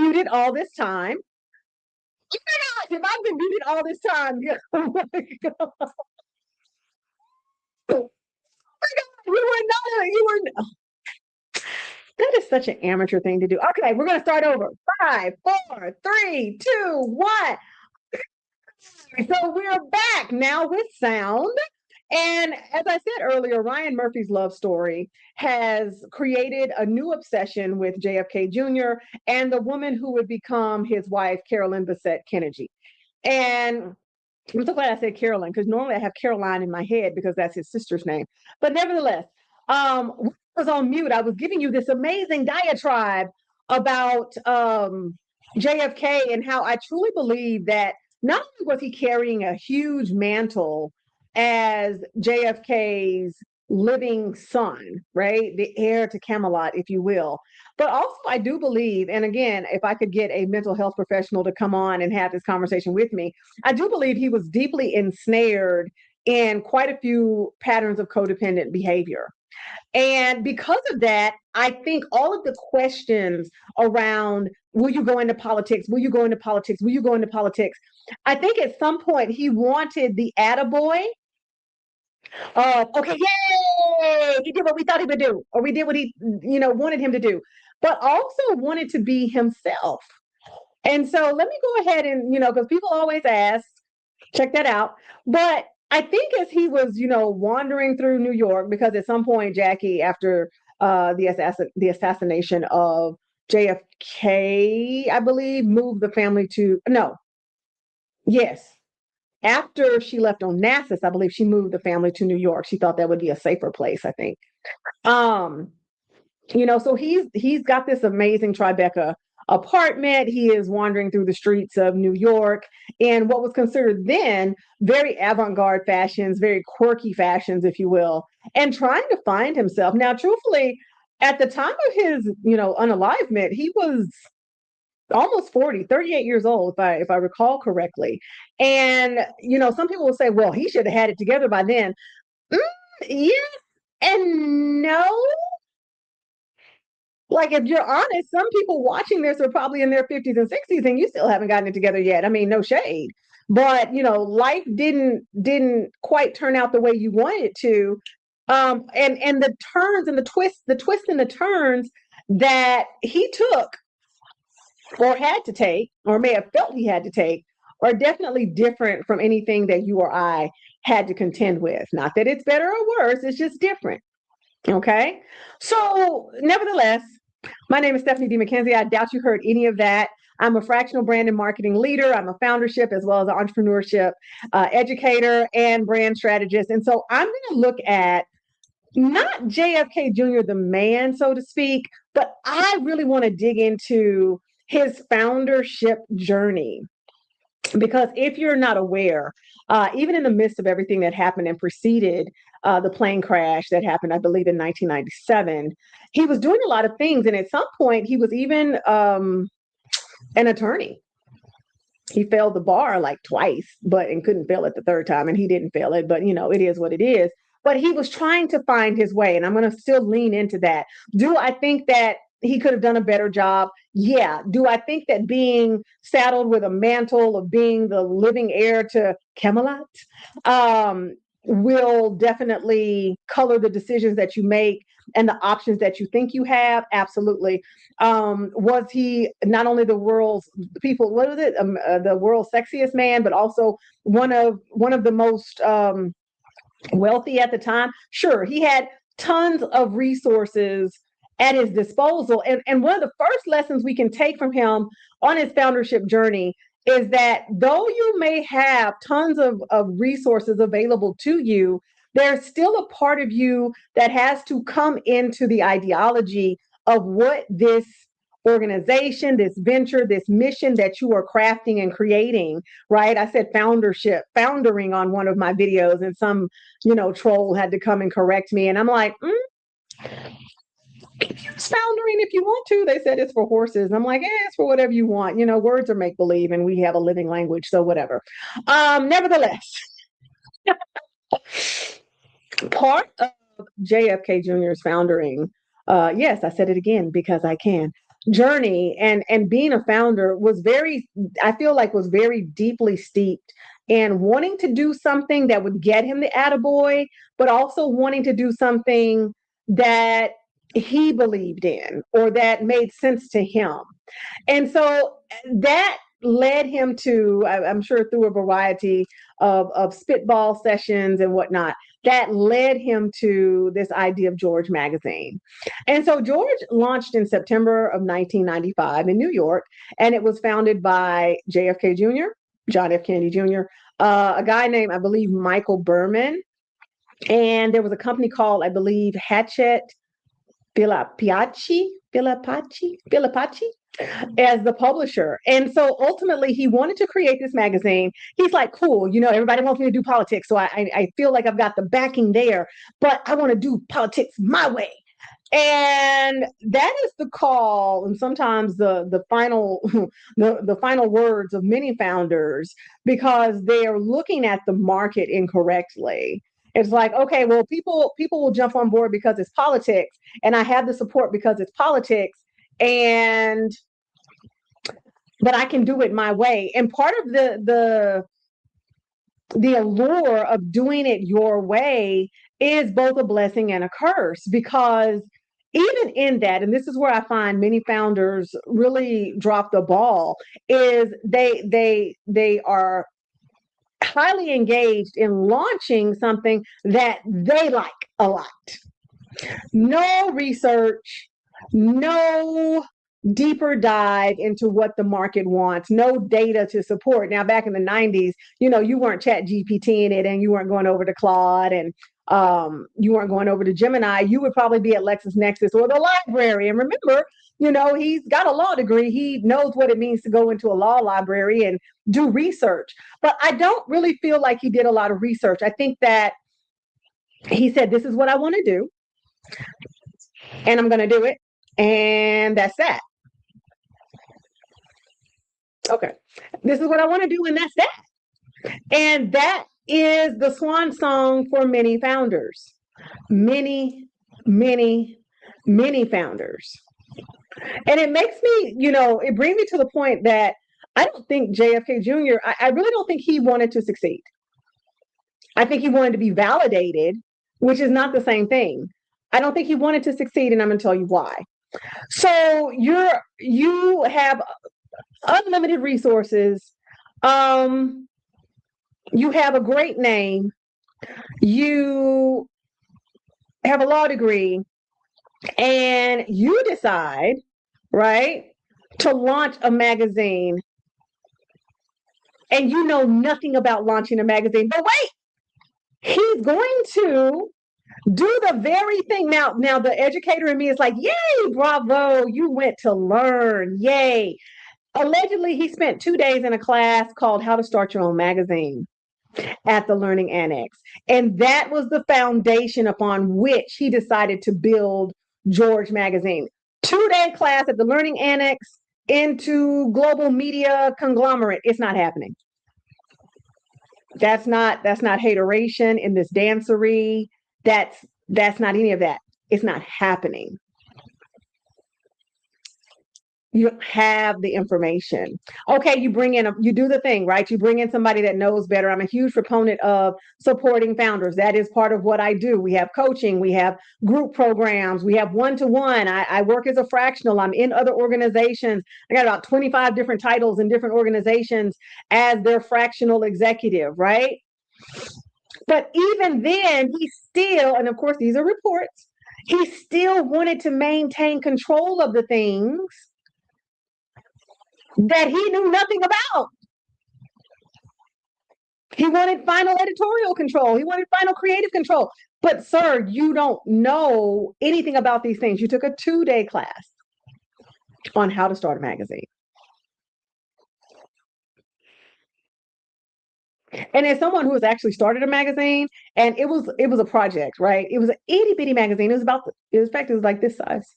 muted all this time. Oh my gosh, if I've been muted all this time, oh my God. Oh my God, you were not, that is such an amateur thing to do. Okay, we're going to start over. 5, 4, 3, 2, 1. So we're back now with sound. And as I said earlier, Ryan Murphy's love story has created a new obsession with JFK Jr. and the woman who would become his wife, Carolyn Bessette Kennedy. And I'm so glad I said Carolyn, because normally I have Caroline in my head because that's his sister's name. But nevertheless, when I was on mute, I was giving you this amazing diatribe about JFK and how I truly believe that not only was he carrying a huge mantle as JFK's living son, right? The heir to Camelot, if you will. But also, I do believe, and again, if I could get a mental health professional to come on and have this conversation with me, I do believe he was deeply ensnared in quite a few patterns of codependent behavior. And because of that, I think all of the questions around, will you go into politics? Will you go into politics? Will you go into politics? I think at some point he wanted the attaboy of, okay, yay, he did what we thought he would do, or we did what he, wanted him to do, but also wanted to be himself. And so let me go ahead and, because people always ask, check that out. But I think as he was, wandering through New York, because at some point, Jackie, after the assassination of JFK, I believe, moved the family to, no, yes. After she left Onassis, I believe she moved the family to New York. She thought that would be a safer place, I think. Um, so he's got this amazing Tribeca apartment. He is wandering through the streets of New York in what was considered then very avant-garde fashions, very quirky fashions, if you will, and trying to find himself. Now, truthfully, at the time of his, unalivement, he was almost 40, 38 years old, if I recall correctly. And, some people will say, well, he should have had it together by then. Yes and no. Like, if you're honest, some people watching this are probably in their 50s and 60s and you still haven't gotten it together yet. I mean, no shade. But, life didn't quite turn out the way you wanted it to. And the turns and the twists and the turns that he took or had to take, or may have felt he had to take, are definitely different from anything that you or I had to contend with. Not that it's better or worse, it's just different. Okay. So, nevertheless, my name is Stephanie D. McKenzie. I doubt you heard any of that. I'm a fractional brand and marketing leader. I'm a foundership as well as an entrepreneurship educator and brand strategist. And so I'm going to look at not JFK Jr., the man, so to speak, but I really want to dig into his foundership journey. Because if you're not aware, even in the midst of everything that happened and preceded the plane crash that happened, I believe, in 1997, he was doing a lot of things. And at some point, he was even an attorney. He failed the bar like twice, and couldn't fail it the third time. And he didn't fail it, but, it is what it is. But he was trying to find his way. And I'm going to still lean into that. Do I think that he could have done a better job? Yeah. Do I think that being saddled with a mantle of being the living heir to Camelot will definitely color the decisions that you make and the options that you think you have? Absolutely. Was he not only the world's the world's sexiest man, but also one of the most wealthy at the time? Sure, he had tons of resources at his disposal. And one of the first lessons we can take from him on his foundership journey is that though you may have tons of resources available to you, there's still a part of you that has to come into the ideology of what this organization, this venture, this mission that you are crafting and creating, right? I said foundering on one of my videos, and some, troll had to come and correct me. And I'm like, use foundering if you want to. They said it's for horses. And I'm like, it's for whatever you want. Words are make believe, and we have a living language, so whatever. Nevertheless, part of JFK Jr.'s foundering, yes, I said it again because I can. journey and being a founder was very, I feel like was very deeply steeped in wanting to do something that would get him the attaboy, but also wanting to do something that he believed in or that made sense to him. And so that led him to, I'm sure through a variety of spitball sessions and whatnot, that led him to this idea of George Magazine. And so George launched in September of 1995 in New York, and it was founded by JFK Jr., John F. Kennedy Jr., a guy named, I believe, Michael Berman. And there was a company called, I believe, Hatchet Filipacci as the publisher. And so ultimately he wanted to create this magazine. He's like, cool, everybody wants me to do politics. So I feel like I've got the backing there, but I want to do politics my way. And that is the call, and sometimes the final the final words of many founders, because they are looking at the market incorrectly. It's like, okay, well, people will jump on board because it's politics, and I have the support because it's politics, and but I can do it my way. And part of the allure of doing it your way is both a blessing and a curse, because even in that, and this is where I find many founders really drop the ball, is they are highly engaged in launching something that they like a lot. No research, no deeper dive into what the market wants, no data to support. Now, back in the 90s, you weren't chat GPTing it, and you weren't going over to Claude, and you weren't going over to Gemini. You would probably be at LexisNexis or the library. And remember, he's got a law degree. He knows what it means to go into a law library and do research. But I don't really feel like he did a lot of research. I think that he said, this is what I want to do, and I'm going to do it. And that's that. Okay. This is what I want to do, and that's that. And that is the swan song for many founders. Many, many, many founders. And it makes me, it brings me to the point that I don't think JFK Jr., I really don't think he wanted to succeed. I think he wanted to be validated, which is not the same thing. I don't think he wanted to succeed, and I'm going to tell you why. So you have unlimited resources. You have a great name. You have a law degree, and you decide, right, to launch a magazine, and you know nothing about launching a magazine. But wait, he's going to do the very thing. Now the educator in me is like, yay, bravo, you went to learn, yay. Allegedly, he spent 2 days in a class called How to Start Your Own Magazine at the Learning Annex. And that was the foundation upon which he decided to build George Magazine. 2-day class at the Learning Annex into global media conglomerate. It's not happening. That's not hateration in this dancery. That's not any of that. It's not happening. You have the information. Okay, you do the thing, right? You bring in somebody that knows better. I'm a huge proponent of supporting founders. That is part of what I do. We have coaching, we have group programs, we have one-to-one. I work as a fractional. I'm in other organizations. I got about 25 different titles in different organizations as their fractional executive, right? But even then, he still, and of course, these are reports, he still wanted to maintain control of the things that he knew nothing about. He wanted final editorial control. He wanted final creative control. But sir, you don't know anything about these things. You took a 2-day class on how to start a magazine. And as someone who has actually started a magazine, and it was a project, right? It was an itty bitty magazine. It was like this size.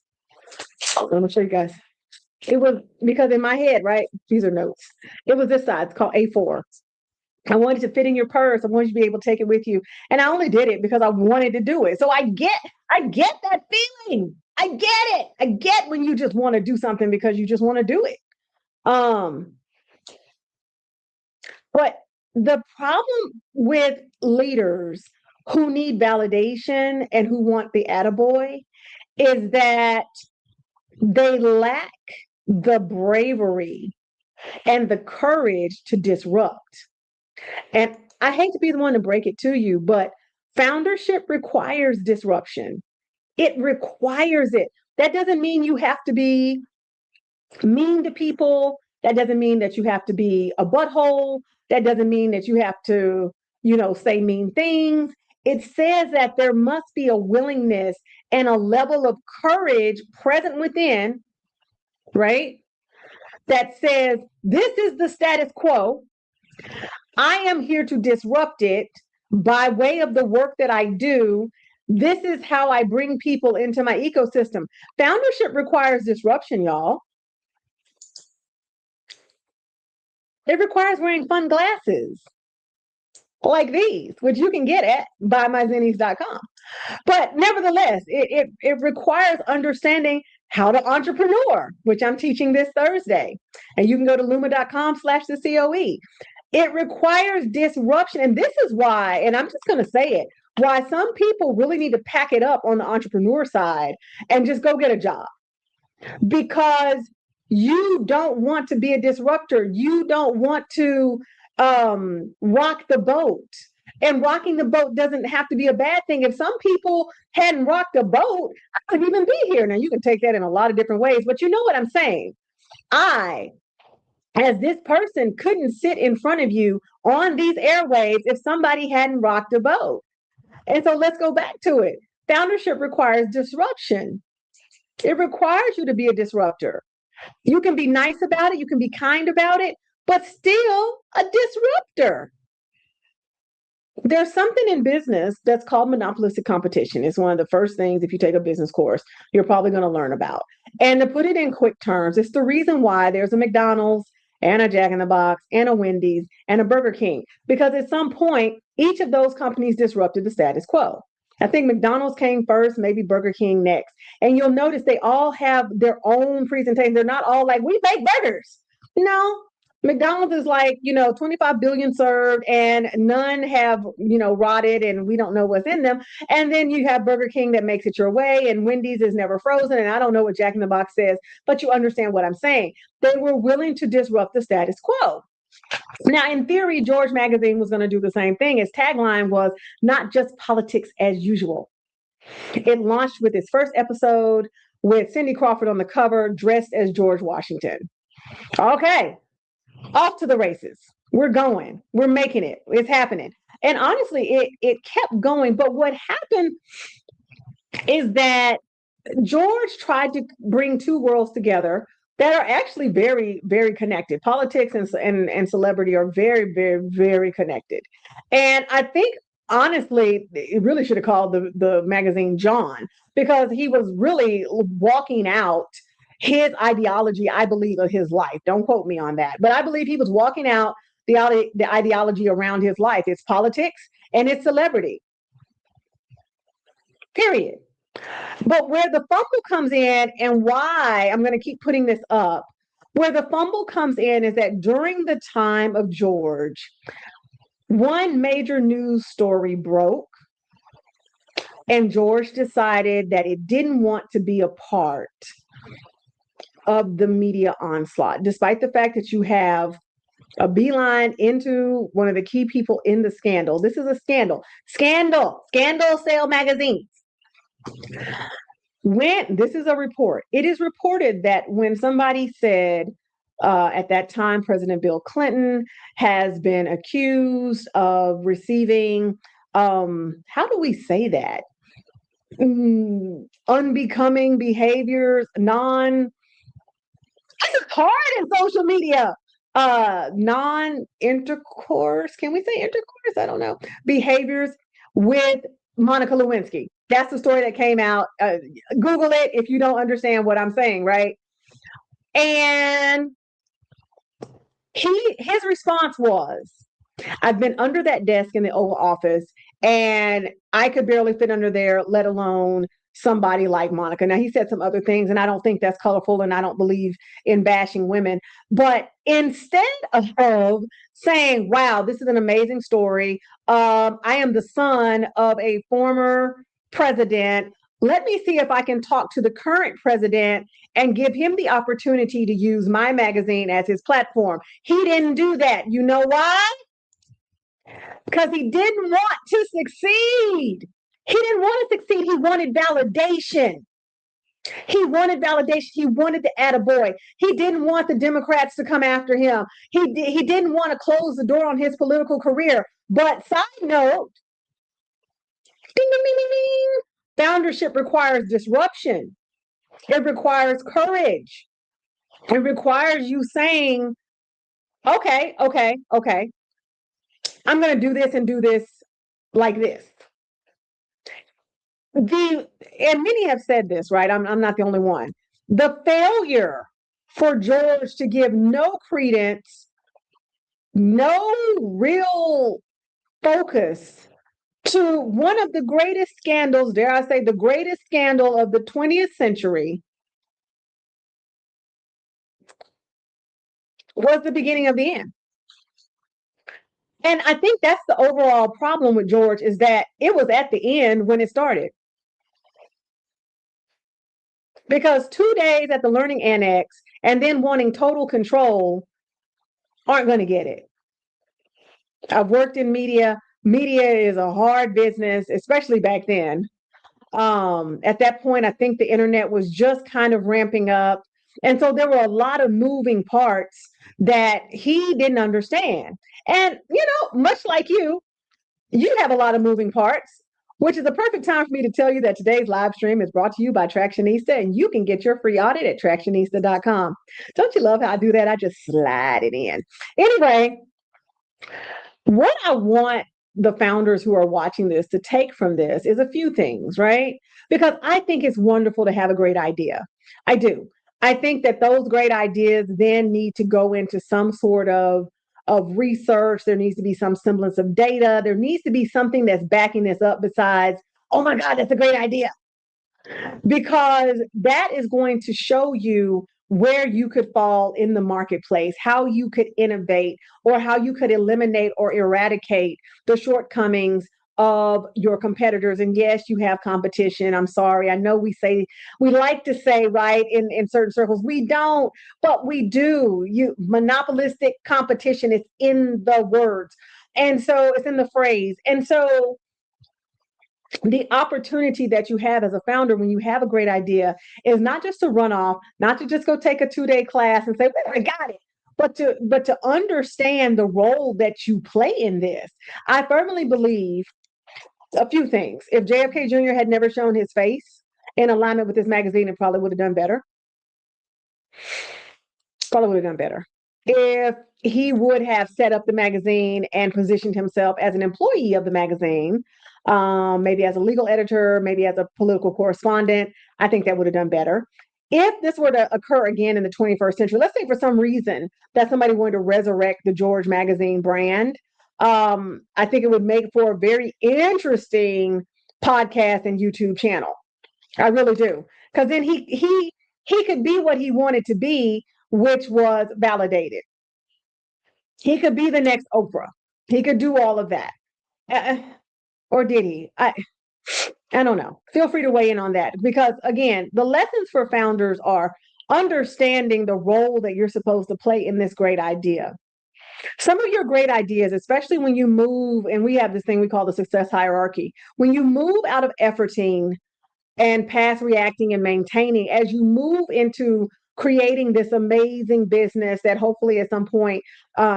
I'm gonna show you guys. It was, because in my head, right? These are notes. It was this size. It's called A4. I wanted to fit in your purse. I wanted you to be able to take it with you. And I only did it because I wanted to do it. So I get that feeling. I get it. I get when you just want to do something because you just want to do it. Um, but the problem with leaders who need validation and who want the attaboy is that they lack the bravery and the courage to disrupt. And I hate to be the one to break it to you, but foundership requires disruption. It requires it. That doesn't mean you have to be mean to people. That doesn't mean that you have to be a butthole. That doesn't mean that you have to, say mean things. It says that there must be a willingness and a level of courage present within, right? That says, this is the status quo. I am here to disrupt it by way of the work that I do. This is how I bring people into my ecosystem. Foundership requires disruption, y'all. It requires wearing fun glasses like these, which you can get at buymyzennies.com. But nevertheless, it requires understanding how to entrepreneur, which I'm teaching this Thursday. And you can go to luma.com/the COE. It requires disruption. And this is why, and I'm just going to say it, why some people really need to pack it up on the entrepreneur side and just go get a job. Because you don't want to be a disruptor. You don't want to rock the boat. And rocking the boat doesn't have to be a bad thing. If some people hadn't rocked a boat, I wouldn't even be here. Now, you can take that in a lot of different ways, but you know what I'm saying. I, as this person, couldn't sit in front of you on these airwaves if somebody hadn't rocked a boat. And so let's go back to it. Foundership requires disruption. It requires you to be a disruptor. You can be nice about it, you can be kind about it, but still a disruptor. There's something in business that's called monopolistic competition. It's one of the first things, if you take a business course, you're probably going to learn about. And to put it in quick terms, it's the reason why there's a McDonald's and a Jack in the Box and a Wendy's and a Burger King, because at some point, each of those companies disrupted the status quo. I think McDonald's came first, maybe Burger King next. And you'll notice they all have their own presentation. They're not all like, we make burgers. No, McDonald's is like, 25 billion served and none have, rotted and we don't know what's in them. And then you have Burger King that makes it your way, and Wendy's is never frozen. And I don't know what Jack in the Box says, but you understand what I'm saying. They were willing to disrupt the status quo. Now, in theory, George Magazine was going to do the same thing. Its tagline was not just politics as usual. It launched with its first episode with Cindy Crawford on the cover, dressed as George Washington. Okay, off to the races. We're going. We're making it. It's happening. And honestly, it kept going. But what happened is that George tried to bring two worlds together that are actually very, very connected. Politics and celebrity are very, very, very connected. And I think, honestly, it really should have called the magazine John, because he was really walking out his ideology, I believe, of his life. Don't quote me on that. But I believe he was walking out the ideology around his life. It's politics and it's celebrity. Period. But where the fumble comes in, and why I'm going to keep putting this up, where the fumble comes in is that during the time of George, one major news story broke, and George decided that it didn't want to be a part of the media onslaught, despite the fact that you have a beeline into one of the key people in the scandal. This is a scandal. Scandal sale magazines. When this is a report, it is reported that when somebody said at that time, President Bill Clinton has been accused of receiving, how do we say that? Unbecoming behaviors, it's hard in social media. Non-intercourse, can we say intercourse? I don't know. Behaviors with Monica Lewinsky. That's the story that came out. Google it if you don't understand what I'm saying, right? And his response was, I've been under that desk in the Oval Office and I could barely fit under there, let alone somebody like Monica. Now, he said some other things, and I don't think that's colorful, and I don't believe in bashing women. But instead of saying, wow, this is an amazing story, I am the son of a former president. Let me see if I can talk to the current president and give him the opportunity to use my magazine as his platform. He didn't do that. You know why? Because he didn't want to succeed. He didn't want to succeed. He wanted validation. He wanted validation. He wanted to add a boy. He didn't want the Democrats to come after him. He didn't want to close the door on his political career. But side note, ding, ding, ding, ding, ding, foundership requires disruption. It requires courage. It requires you saying, okay, okay, okay, I'm going to do this and do this like this. And many have said this, right? I'm not the only one. The failure for George to give no credence, no real focus to one of the greatest scandals, dare I say, the greatest scandal of the 20th century, was the beginning of the end. And I think that's the overall problem with George, is that it was at the end when it started. Because 2 days at the Learning Annex and then wanting total control aren't going to get it. I've worked in media. Media is a hard business, especially back then. At that point, I think the internet was just kind of ramping up. And so there were a lot of moving parts that he didn't understand. And, much like you have a lot of moving parts, which is a perfect time for me to tell you that today's live stream is brought to you by Tractionista, and you can get your free audit at tractionista.com. Don't you love how I do that? I just slide it in. Anyway, what I want the founders who are watching this to take from this is a few things, right? Because I think it's wonderful to have a great idea. I do. I think that those great ideas then need to go into some sort of research. There needs to be some semblance of data. There needs to be something that's backing this up besides, oh my God, that's a great idea. Because that is going to show you where you could fall in the marketplace, how you could innovate, or how you could eliminate or eradicate the shortcomings of your competitors. And yes, you have competition. I'm sorry. I know we like to say, right, in certain circles, we don't, but we do. Monopolistic competition is in the words. And so it's in the phrase. And so the opportunity that you have as a founder when you have a great idea is not just to run off, not to just go take a 2-day class and say, well, I got it, but to understand the role that you play in this. I firmly believe a few things. If JFK Jr. had never shown his face in alignment with this magazine, it probably would have done better. Probably would have done better. If he would have set up the magazine and positioned himself as an employee of the magazine, maybe as a legal editor, maybe as a political correspondent, I think that would have done better. If this were to occur again in the 21st century, let's say for some reason that somebody wanted to resurrect the George magazine brand, I think it would make for a very interesting podcast and YouTube channel. I really do. Because then he could be what he wanted to be, which was validated. He could be the next Oprah. He could do all of that. Or did he? I don't know. Feel free to weigh in on that. Because again, the lessons for founders are understanding the role that you're supposed to play in this great idea. Some of your great ideas, especially when you move, and we have this thing we call the success hierarchy. When you move out of efforting and past reacting and maintaining, as you move into creating this amazing business that hopefully at some point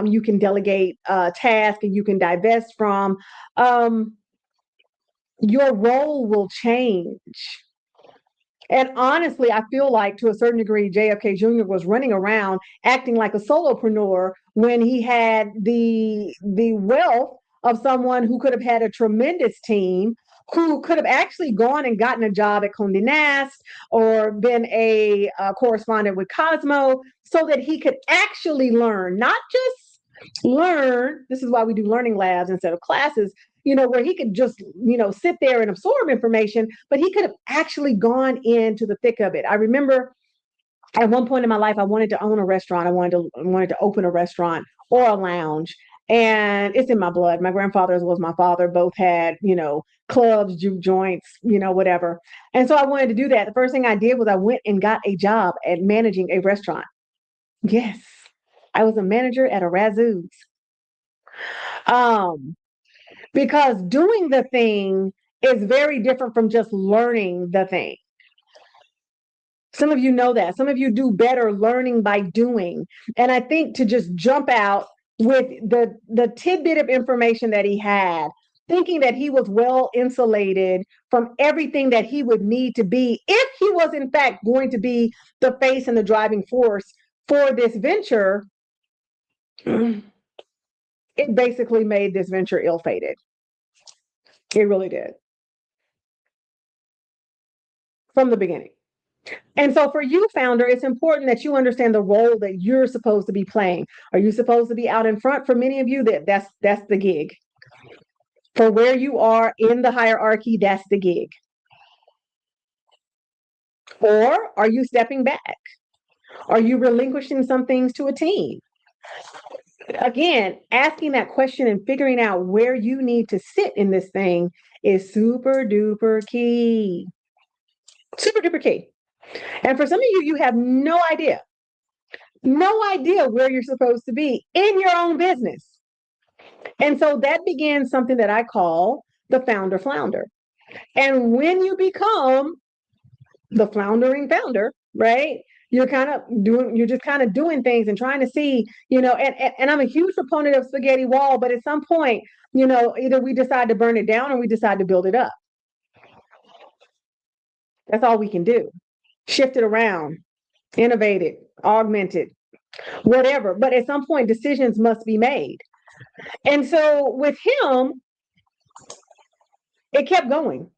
you can delegate tasks and you can divest from, your role will change. And honestly, I feel like to a certain degree, JFK Jr. was running around acting like a solopreneur when he had the wealth of someone who could have had a tremendous team, who could have actually gone and gotten a job at Condé Nast or been a correspondent with Cosmo, so that he could actually learn, not just learn. This is why we do learning labs instead of classes, where he could just, sit there and absorb information, but he could have actually gone into the thick of it. I remember at one point in my life, I wanted to own a restaurant. I wanted to open a restaurant or a lounge. And it's in my blood. My grandfather, as well as my father, both had, clubs, juke joints, whatever. And so I wanted to do that. The first thing I did was I went and got a job at managing a restaurant. Yes, I was a manager at a Razoo's. Um, because doing the thing is very different from just learning the thing. Some of you know that. Some of you do better learning by doing. And I think to just jump out with the tidbit of information that he had, thinking that he was well insulated from everything that he would need to be if he was in fact going to be the face and the driving force for this venture, it basically made this venture ill-fated. It really did from the beginning. And so for you, founder, it's important that you understand the role that you're supposed to be playing. Are you supposed to be out in front? For many of you, that's the gig. For where you are in the hierarchy, that's the gig. Or are you stepping back? Are you relinquishing some things to a team? Again, asking that question and figuring out where you need to sit in this thing is super duper key. Super duper key. And for some of you, you have no idea where you're supposed to be in your own business. And so that began something that I call the founder flounder. And when you become the floundering founder, right? You're just kind of doing things and trying to see, and I'm a huge proponent of spaghetti wall, but at some point, either we decide to burn it down or we decide to build it up. That's all we can do. Shift it around, innovate it, augment it, whatever. But at some point, decisions must be made. And so with him, it kept going.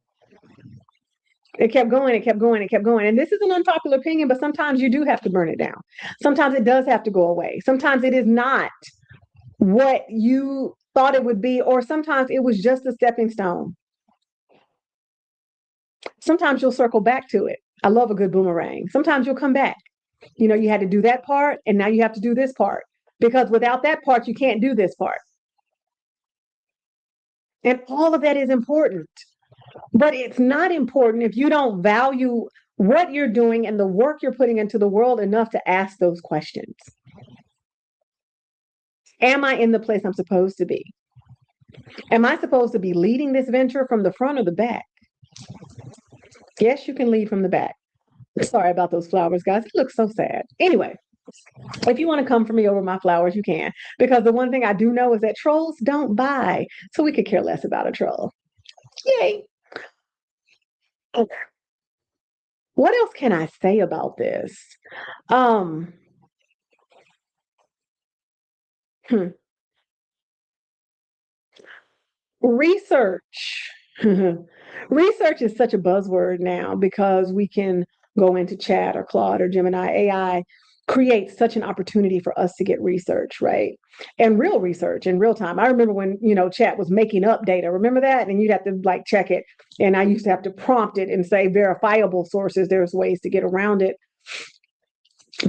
It kept going, it kept going, it kept going. And this is an unpopular opinion, but sometimes you do have to burn it down. Sometimes it does have to go away. Sometimes it is not what you thought it would be, or sometimes it was just a stepping stone. Sometimes you'll circle back to it. I love a good boomerang. Sometimes you'll come back. You had to do that part, and now you have to do this part. Because without that part, you can't do this part. And all of that is important. But it's not important if you don't value what you're doing and the work you're putting into the world enough to ask those questions. Am I in the place I'm supposed to be? Am I supposed to be leading this venture from the front or the back? Yes, you can lead from the back. Sorry about those flowers, guys. It looks so sad. Anyway, if you want to come for me over my flowers, you can. Because the one thing I do know is that trolls don't buy. So we could care less about a troll. Yay. Okay. What else can I say about this? Um, hmm. Research. Research is such a buzzword now because we can go into Chat or Claude or Gemini. AI creates such an opportunity for us to get research, right? And real research in real time. I remember when, Chat was making up data. Remember that? And you'd have to like check it. And I used to have to prompt it and say verifiable sources. There's ways to get around it.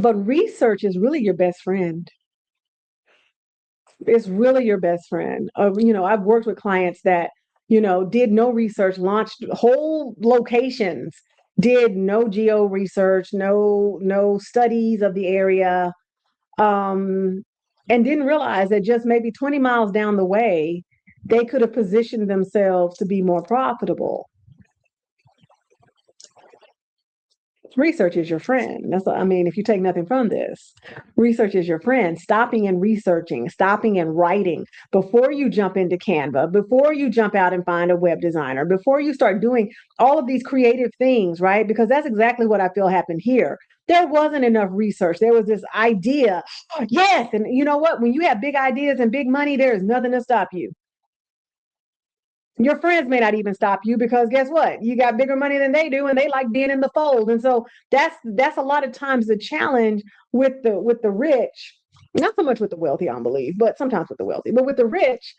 But research is really your best friend. It's really your best friend. I've worked with clients that, did no research, launched whole locations, did no geo research, no studies of the area, and didn't realize that just maybe 20 miles down the way, they could have positioned themselves to be more profitable. Research is your friend. If you take nothing from this, research is your friend. Stopping and researching, stopping and writing before you jump into Canva, before you jump out and find a web designer, before you start doing all of these creative things, right? Because that's exactly what I feel happened here. There wasn't enough research. There was this idea. Yes. And you know what? When you have big ideas and big money, there is nothing to stop you. Your friends may not even stop you because guess what? You got bigger money than they do, and they like being in the fold. And so that's a lot of times the challenge with the rich Not so much with the wealthy, I believe, but sometimes with the wealthy. But with the rich,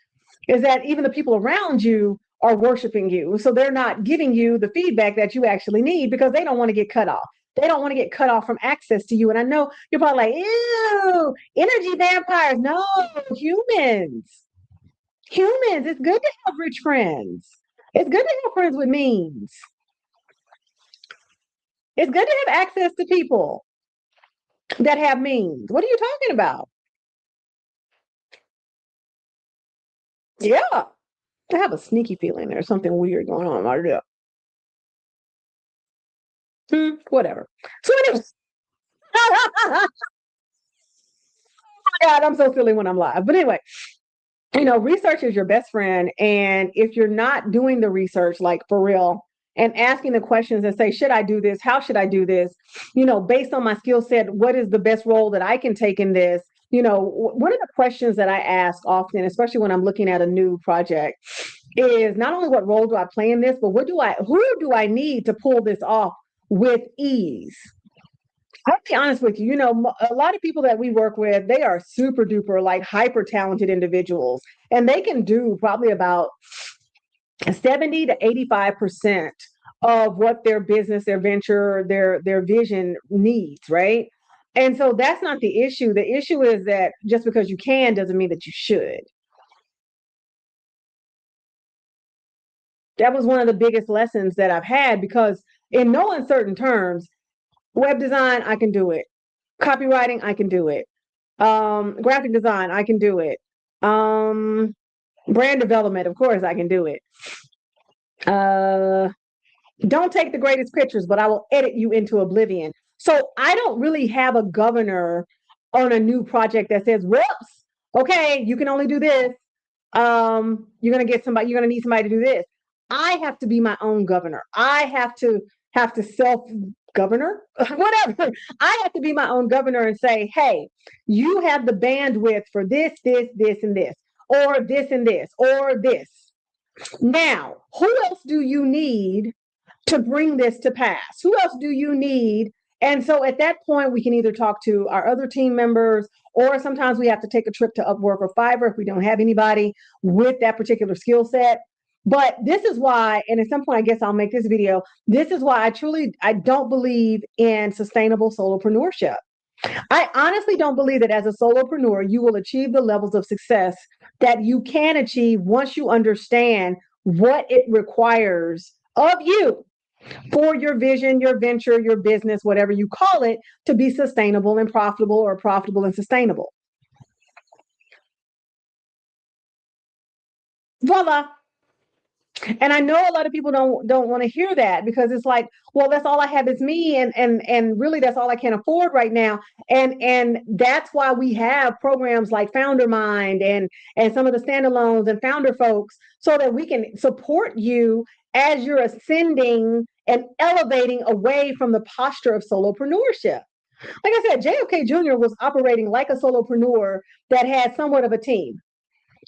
is that even the people around you are worshiping you. So they're not giving you the feedback that you actually need because they don't want to get cut off. They don't want to get cut off from access to you. And I know you're probably like, ew, energy vampires. No, humans. Humans. It's good to have rich friends. It's good to have friends with means. It's good to have access to people that have means. What are you talking about? Yeah. I have a sneaky feeling there's something weird going on. I do. Whatever. So anyway, God, I'm so silly when I'm live. But anyway, research is your best friend. And if you're not doing the research, like for real, and asking the questions and say, should I do this? How should I do this? Based on my skill set, what is the best role that I can take in this? One of the questions that I ask often, especially when I'm looking at a new project, is not only what role do I play in this, but who do I need to pull this off with ease? I'll be honest with you, a lot of people that we work with, they are super duper, like hyper talented individuals, and they can do probably about 70 to 85% of what their business, their venture, their vision needs, right? And so that's not the issue. The issue is that just because you can doesn't mean that you should. That was one of the biggest lessons that I've had because in no uncertain terms, web design, I can do it. Copywriting, I can do it. Graphic design, I can do it. Brand development, of course, I can do it. Don't take the greatest pictures, but I will edit you into oblivion. So I don't really have a governor on a new project that says, whoops, okay, you can only do this. You're gonna need somebody to do this. I have to be my own governor. I have to self governor, whatever. I have to be my own governor and say, hey, you have the bandwidth for this, and this, or this and this, or this. Now, who else do you need to bring this to pass? Who else do you need? And so at that point, we can either talk to our other team members, or sometimes we have to take a trip to Upwork or Fiverr if we don't have anybody with that particular skill set. But this is why, and at some point, I guess I'll make this video. This is why I don't believe in sustainable solopreneurship. I honestly don't believe that as a solopreneur, you will achieve the levels of success that you can achieve once you understand what it requires of you for your vision, your venture, your business, whatever you call it, to be sustainable and profitable, or profitable and sustainable. Voila. And I know a lot of people don't want to hear that because it's like, well, that's all I have is me, and really that's all I can afford right now. And that's why we have programs like Founder Mind and some of the standalones and founder folks, so that we can support you as you're ascending and elevating away from the posture of solopreneurship. Like I said, JFK Jr. was operating like a solopreneur that had somewhat of a team.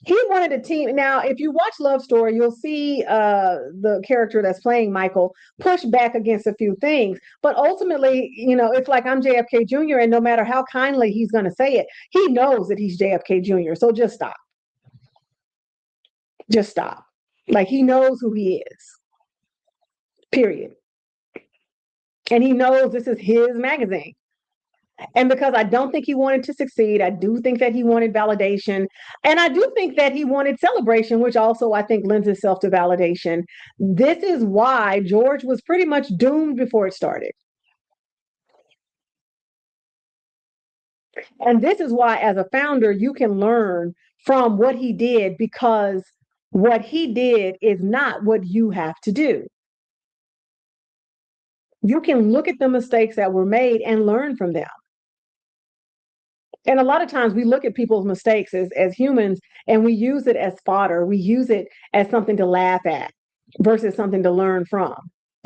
He wanted a team. Now, if you watch Love Story, you'll see the character that's playing Michael push back against a few things. But ultimately, it's like, I'm JFK Jr., and no matter how kindly he's going to say it, he knows that he's JFK Jr. So just stop. Just stop. Like, he knows who he is, period. And he knows this is his magazine. And because I don't think he wanted to succeed, I do think that he wanted validation. And I do think that he wanted celebration, which also I think lends itself to validation. This is why George was pretty much doomed before it started. And this is why, as a founder, you can learn from what he did, because what he did is not what you have to do. You can look at the mistakes that were made and learn from them. And a lot of times we look at people's mistakes as humans, and we use it as fodder. We use it as something to laugh at versus something to learn from.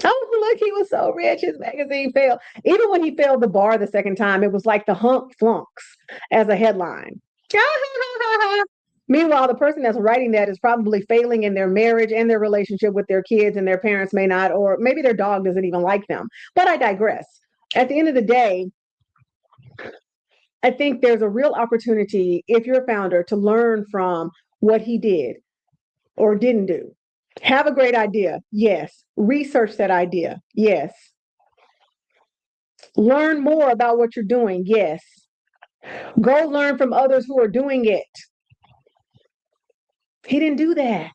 Oh, look, he was so rich, his magazine failed. Even when he failed the bar the second time, it was like the hump flunks as a headline. Meanwhile, the person that's writing that is probably failing in their marriage and their relationship with their kids, and their parents may not, or maybe their dog doesn't even like them. But I digress. At the end of the day, I think there's a real opportunity if you're a founder to learn from what he did or didn't do. Have a great idea. Yes. Research that idea. Yes. Learn more about what you're doing. Yes. Go learn from others who are doing it. He didn't do that.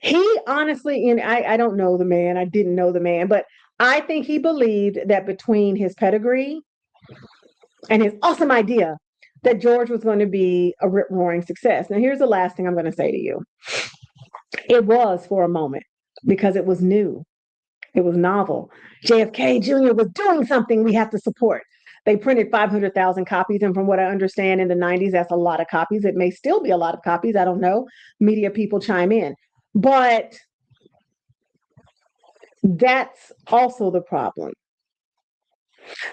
He honestly, and I don't know the man, I didn't know the man, but I think he believed that between his pedigree and his awesome idea, that George was going to be a rip roaring success. Now, here's the last thing I'm going to say to you. It was for a moment because it was new, it was novel. JFK Jr. was doing something we have to support. They printed 500,000 copies. And from what I understand in the 90s, that's a lot of copies. It may still be a lot of copies. I don't know. Media people chime in. But that's also the problem.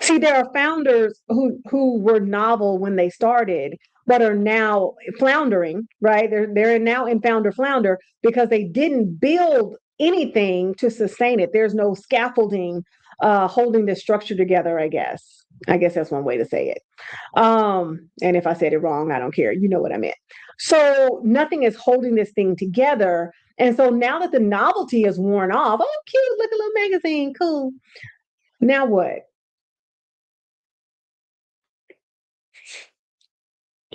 See, there are founders who were novel when they started, but are now floundering, right? They're now in flounder because they didn't build anything to sustain it. There's no scaffolding holding the structure together, I guess. I guess that's one way to say it. And if I said it wrong, I don't care. You know what I meant. So nothing is holding this thing together. And so now that the novelty is worn off, oh, cute, look, a little magazine, cool. Now what?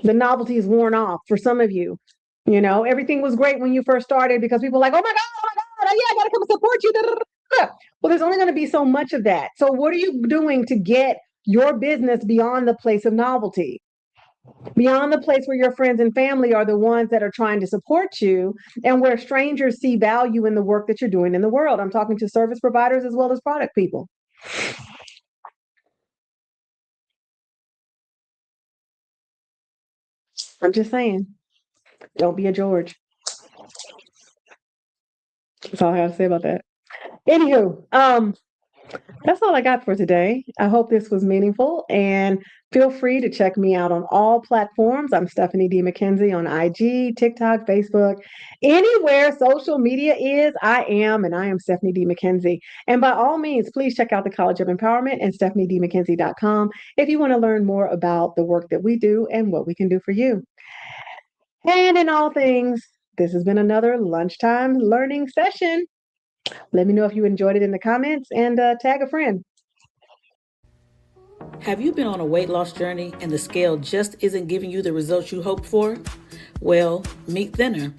The novelty is worn off for some of you. You know, everything was great when you first started because people were like, oh my God, yeah, I gotta come support you. Well, there's only going to be so much of that. So what are you doing to get your business beyond the place of novelty? Beyond the place where your friends and family are the ones that are trying to support you and where strangers see value in the work that you're doing in the world. I'm talking to service providers as well as product people. I'm just saying, don't be a George. That's all I have to say about that. Anywho, that's all I got for today. I hope this was meaningful and feel free to check me out on all platforms. I'm Stephanie D. McKenzie on IG, TikTok, Facebook, anywhere social media is, I am, and I am Stephanie D. McKenzie. And by all means, please check out the College of Empowerment and stephaniedmckenzie.com if you want to learn more about the work that we do and what we can do for you. And in all things, this has been another lunchtime learning session. Let me know if you enjoyed it in the comments and tag a friend. Have you been on a weight loss journey and the scale just isn't giving you the results you hoped for? Well, meet Thinner,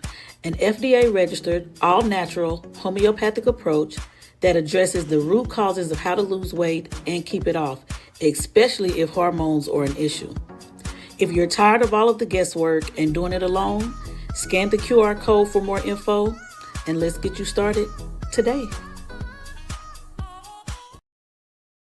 an FDA registered, all natural, homeopathic approach that addresses the root causes of how to lose weight and keep it off, especially if hormones are an issue. If you're tired of all of the guesswork and doing it alone, scan the QR code for more info and let's get you started today.